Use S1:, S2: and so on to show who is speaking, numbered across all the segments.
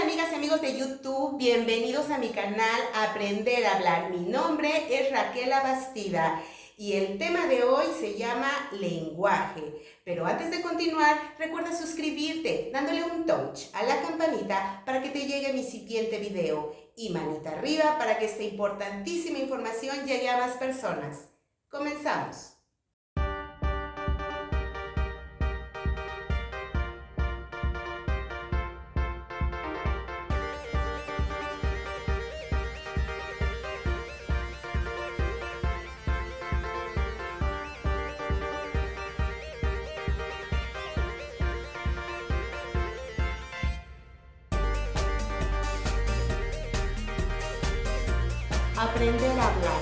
S1: amigas y amigos de YouTube, bienvenidos a mi canal Aprender a Hablar. Mi nombre es Raquel Bastida y el tema de hoy se llama lenguaje. Pero antes de continuar, recuerda suscribirte dándole un touch a la campanita para que te llegue mi siguiente video y manita arriba para que esta importantísima información llegue a más personas. Comenzamos. Aprender a hablar.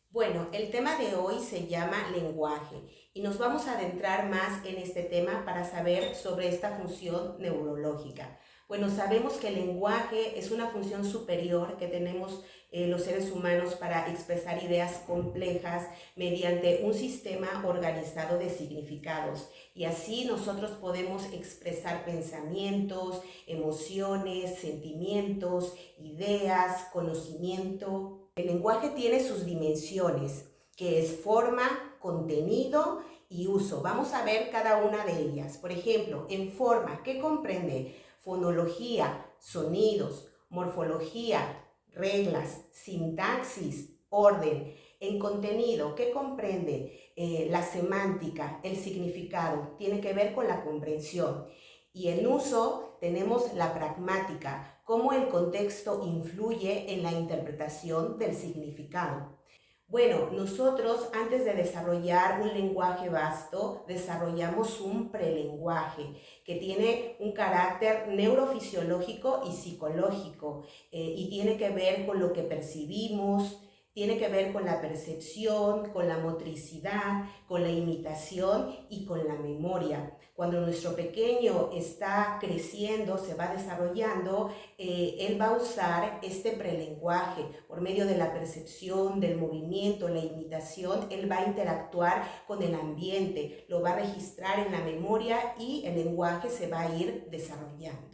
S1: Bueno, el tema de hoy se llama lenguaje y nos vamos a adentrar más en este tema para saber sobre esta función neurológica. Bueno, sabemos que el lenguaje es una función superior que tenemos los seres humanos para expresar ideas complejas mediante un sistema organizado de significados. Y así nosotros podemos expresar pensamientos, emociones, sentimientos, ideas, conocimiento. El lenguaje tiene sus dimensiones, que es forma, contenido y uso. Vamos a ver cada una de ellas. Por ejemplo, en forma, ¿qué comprende? Fonología, sonidos, morfología, reglas, sintaxis, orden. En contenido, ¿qué comprende? La semántica, el significado, tiene que ver con la comprensión. Y en uso tenemos la pragmática, cómo el contexto influye en la interpretación del significado. Bueno, nosotros antes de desarrollar un lenguaje vasto, desarrollamos un prelenguaje que tiene un carácter neurofisiológico y psicológico y tiene que ver con lo que percibimos, tiene que ver con la percepción, con la motricidad, con la imitación y con la memoria. Cuando nuestro pequeño está creciendo, se va desarrollando, él va a usar este prelenguaje por medio de la percepción, del movimiento, la imitación. Él va a interactuar con el ambiente, lo va a registrar en la memoria y el lenguaje se va a ir desarrollando.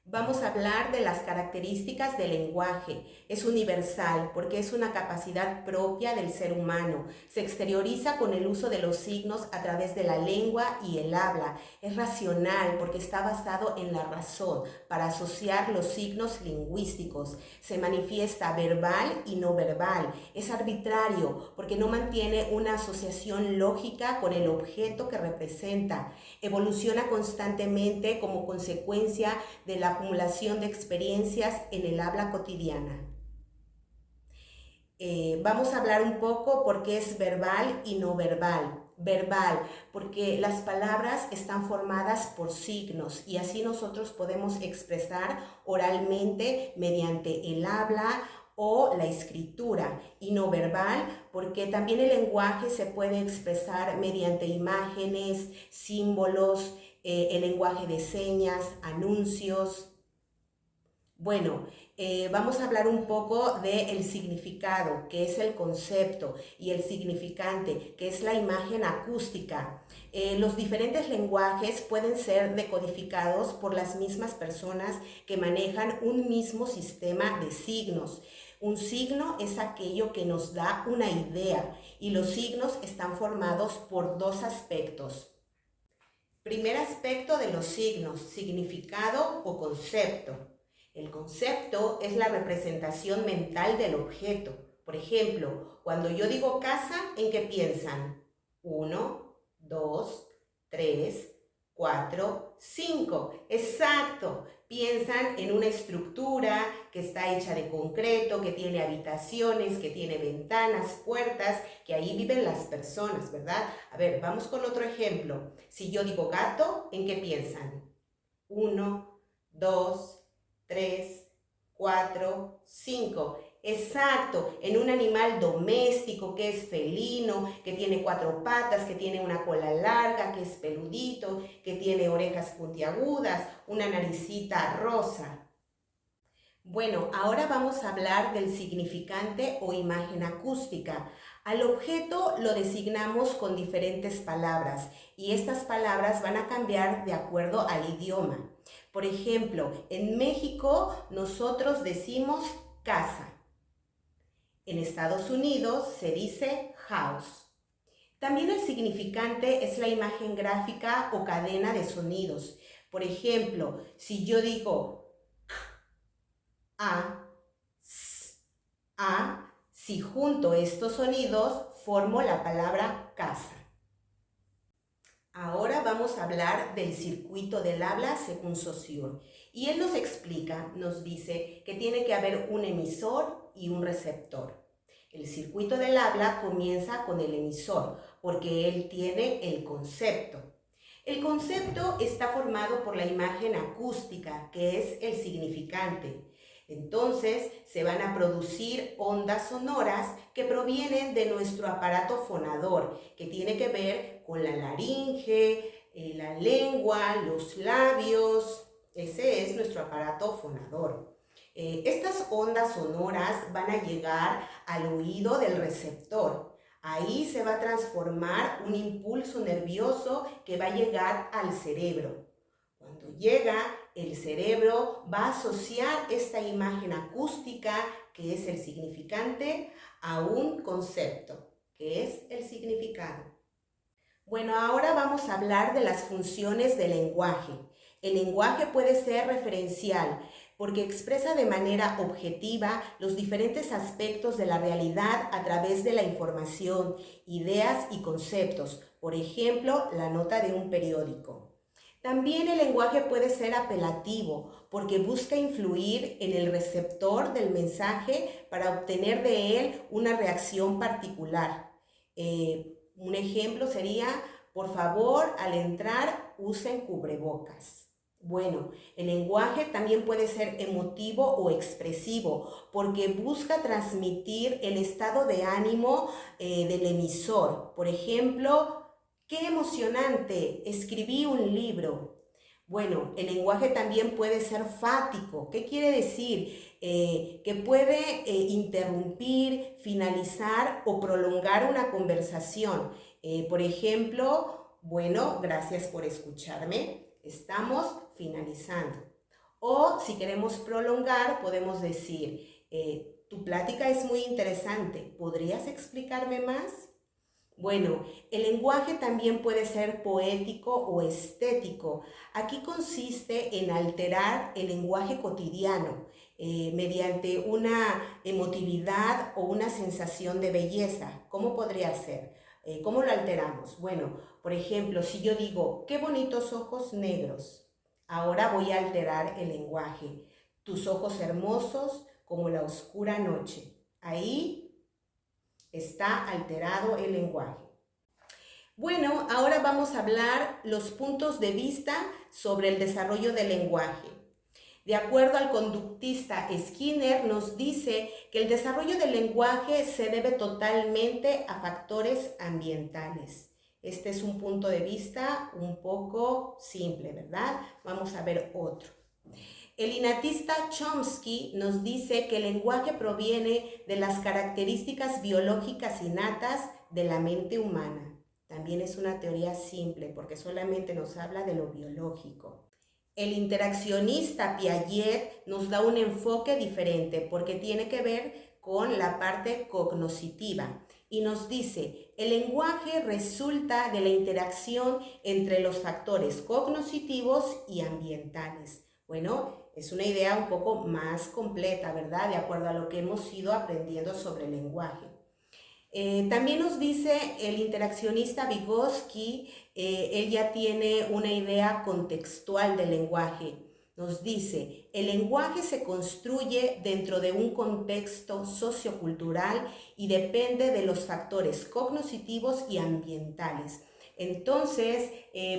S1: Vamos a hablar de las características del lenguaje. Es universal porque es una capacidad propia del ser humano. Se exterioriza con el uso de los signos a través de la lengua y el habla. Es racional porque está basado en la razón para asociar los signos lingüísticos. Se manifiesta verbal y no verbal. Es arbitrario porque no mantiene una asociación lógica con el objeto que representa. Evoluciona constantemente como consecuencia de la acumulación de experiencias en el habla cotidiana. Vamos a hablar un poco por qué es verbal y no verbal. Verbal, porque las palabras están formadas por signos y así nosotros podemos expresar oralmente mediante el habla o la escritura, y no verbal porque también el lenguaje se puede expresar mediante imágenes, símbolos, el lenguaje de señas, anuncios. Bueno, vamos a hablar un poco del significado, que es el concepto, y el significante, que es la imagen acústica. Los diferentes lenguajes pueden ser decodificados por las mismas personas que manejan un mismo sistema de signos. Un signo es aquello que nos da una idea y los signos están formados por dos aspectos. Primer aspecto de los signos, significado o concepto. El concepto es la representación mental del objeto. Por ejemplo, cuando yo digo casa, ¿en qué piensan? 1, 2, 3, 4, 5. Exacto. Piensan en una estructura que está hecha de concreto, que tiene habitaciones, que tiene ventanas, puertas, que ahí viven las personas, ¿verdad? A ver, vamos con otro ejemplo. Si yo digo gato, ¿en qué piensan? 1, 2, 3, 4, 5. Exacto, en un animal doméstico que es felino, que tiene 4 patas, que tiene una cola larga, que es peludito, que tiene orejas puntiagudas, una naricita rosa. Bueno, ahora vamos a hablar del significante o imagen acústica. Al objeto lo designamos con diferentes palabras y estas palabras van a cambiar de acuerdo al idioma. Por ejemplo, en México nosotros decimos casa. En Estados Unidos se dice house. También el significante es la imagen gráfica o cadena de sonidos. Por ejemplo, si yo digo k, a, s, a, si junto estos sonidos formo la palabra casa. Ahora vamos a hablar del circuito del habla según Saussure. Y él nos explica, nos dice que tiene que haber un emisor y un receptor. El circuito del habla comienza con el emisor, porque él tiene el concepto. El concepto está formado por la imagen acústica, que es el significante. Entonces, se van a producir ondas sonoras que provienen de nuestro aparato fonador, que tiene que ver con la laringe, la lengua, los labios. Ese es nuestro aparato fonador. Estas ondas sonoras van a llegar al oído del receptor. Ahí se va a transformar un impulso nervioso que va a llegar al cerebro. Cuando llega, el cerebro va a asociar esta imagen acústica, que es el significante, a un concepto, que es el significado. Bueno, ahora vamos a hablar de las funciones del lenguaje. El lenguaje puede ser referencial porque expresa de manera objetiva los diferentes aspectos de la realidad a través de la información, ideas y conceptos. Por ejemplo, la nota de un periódico. También el lenguaje puede ser apelativo porque busca influir en el receptor del mensaje para obtener de él una reacción particular. Un ejemplo sería, por favor, al entrar usen cubrebocas. Bueno, el lenguaje también puede ser emotivo o expresivo porque busca transmitir el estado de ánimo del emisor. Por ejemplo, ¡qué emocionante! Escribí un libro. Bueno, el lenguaje también puede ser fático. ¿Qué quiere decir? Que puede interrumpir, finalizar o prolongar una conversación. Por ejemplo, bueno, gracias por escucharme. Estamos finalizando. O si queremos prolongar, podemos decir, tu plática es muy interesante. ¿Podrías explicarme más? Bueno, el lenguaje también puede ser poético o estético. Aquí consiste en alterar el lenguaje cotidiano mediante una emotividad o una sensación de belleza. ¿Cómo podría ser? ¿Cómo lo alteramos? Bueno, por ejemplo, si yo digo, qué bonitos ojos negros, ahora voy a alterar el lenguaje. Tus ojos hermosos como la oscura noche. Ahí está alterado el lenguaje. Bueno, ahora vamos a hablar los puntos de vista sobre el desarrollo del lenguaje. De acuerdo al conductista Skinner, nos dice que el desarrollo del lenguaje se debe totalmente a factores ambientales. Este es un punto de vista un poco simple, ¿verdad? Vamos a ver otro. El innatista Chomsky nos dice que el lenguaje proviene de las características biológicas innatas de la mente humana. También es una teoría simple porque solamente nos habla de lo biológico. El interaccionista Piaget nos da un enfoque diferente porque tiene que ver con la parte cognoscitiva y nos dice, el lenguaje resulta de la interacción entre los factores cognoscitivos y ambientales. Bueno, es una idea un poco más completa, ¿verdad? De acuerdo a lo que hemos ido aprendiendo sobre el lenguaje. También nos dice el interaccionista Vygotsky, él ya tiene una idea contextual del lenguaje. Nos dice, el lenguaje se construye dentro de un contexto sociocultural y depende de los factores cognitivos y ambientales. Entonces,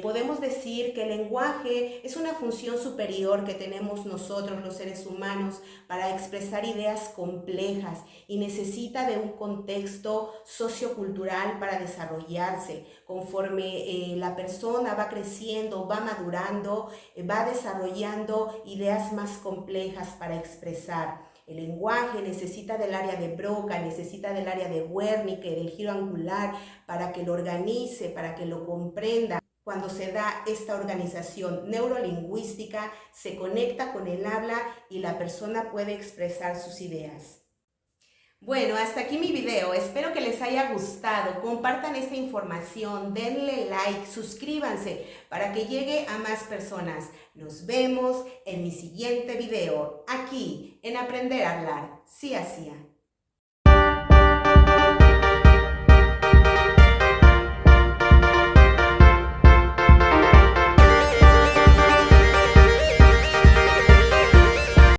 S1: podemos decir que el lenguaje es una función superior que tenemos nosotros los seres humanos para expresar ideas complejas y necesita de un contexto sociocultural para desarrollarse. Conforme la persona va creciendo, va madurando, va desarrollando ideas más complejas para expresar. El lenguaje necesita del área de Broca, necesita del área de Wernicke, del giro angular, para que lo organice, para que lo comprenda. Cuando se da esta organización neurolingüística, se conecta con el habla y la persona puede expresar sus ideas. Bueno, hasta aquí mi video. Espero que les haya gustado. Compartan esta información, denle like, suscríbanse para que llegue a más personas. Nos vemos en mi siguiente video, aquí en Aprender a Hablar. Sí, así.